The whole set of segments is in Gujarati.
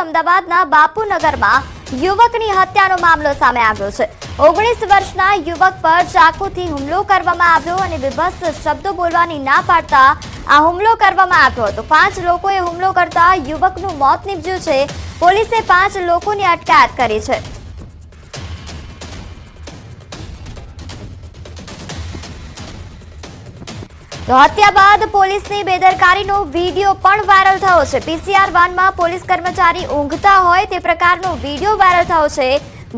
તો અમદાવાદના બાપુનગરમાં યુવકની હત્યાનો મામલો સામે આવ્યો છે। 19 વર્ષના યુવક પર ચાકુથી હુમલો કરવામાં આવ્યો અને વિભત્સ શબ્દો બોલવાની ના પાડતા આ હુમલો કરવામાં આવ્યો હતો। 5 લોકોએ હુમલો કરતા યુવકનું મોત નીપજ્યું છે। પોલીસે 5 લોકોની અટકાયત કરી છે। તો હત્યા બાદ પોલીસની બેદરકારીનો વિડીયો પણ વાયરલ થયો છે। પીસીઆર વાનમાં પોલીસ કર્મચારી ઊંઘતા હોય તે પ્રકારનો વિડીયો વાયરલ થયો છે।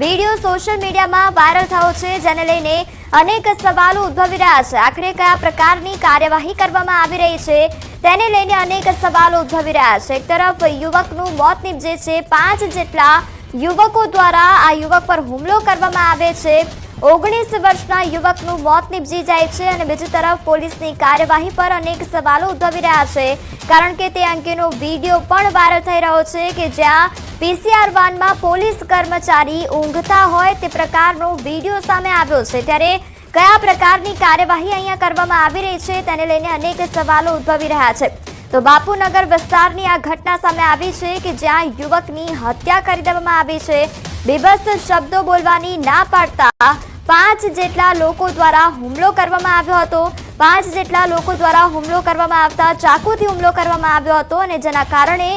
વિડીયો સોશિયલ મીડિયામાં વાયરલ થયો છે, જેને લઈને અનેક સવાલો ઉદ્ભવી રહ્યા છે। આખરે કયા પ્રકારની કાર્યવાહી કરવામાં આવી રહી છે તેને લઈને અનેક સવાલો ઉદ્ભવી રહ્યા છે। એક તરફ યુવકનું મોત નીપજે છે, 5 જેટલા યુવકો દ્વારા આ યુવક પર હુમલો કરવામાં આવે છે। 19 વર્ષના યુવકનું મોત નીપજી જાય છે અને બીજી તરફ પોલીસની કાર્યવાહી પર અનેક સવાલો ઉદ્ભવી રહ્યા છે, કારણ કે તે અંગેનો વિડીયો પણ વાયરલ થઈ રહ્યો છે કે જ્યાં પીસીઆર વાનમાં પોલીસ કર્મચારી ઊંઘતા હોય તે પ્રકારનો વિડીયો સામે આવ્યો છે। ત્યારે કયા પ્રકારની કાર્યવાહી અહીંયા કરવામાં આવી રહી છે તેને લઈને અનેક સવાલો ઉદ્ભવી રહ્યા છે। તો બાપુનગર વિસ્તારની આ ઘટના સામે આવી છે કે જ્યાં યુવકની હત્યા કરી દેવામાં આવી છે। બીભત્સ શબ્દો બોલવાની ના પાડતા 5 જેટલા લોકો દ્વારા હુમલો કરવામાં આવ્યો હતો। 5 જેટલા લોકો દ્વારા હુમલો કરવામાં આવતા ચાકુથી હુમલો કરવામાં આવ્યો હતો અને જેના કારણે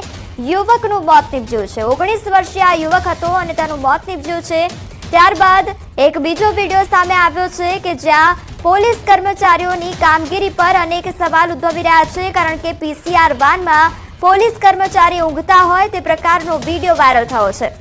યુવકનું મોત નીપજ્યું છે। 19 વર્ષીય આ યુવક હતો અને તેનું મોત નીપજ્યું છે। ત્યારબાદ એક બીજો વિડીયો સામે આવ્યો છે કે જ્યાં પોલીસ કર્મચારીઓની કામગીરી પર અનેક સવાલ ઉદ્ભવી રહ્યા છે, કારણ કે પીસીઆર વાનમાં પોલીસ કર્મચારી ઊંઘતા હોય તે પ્રકારનો વિડીયો વાયરલ થયો છે।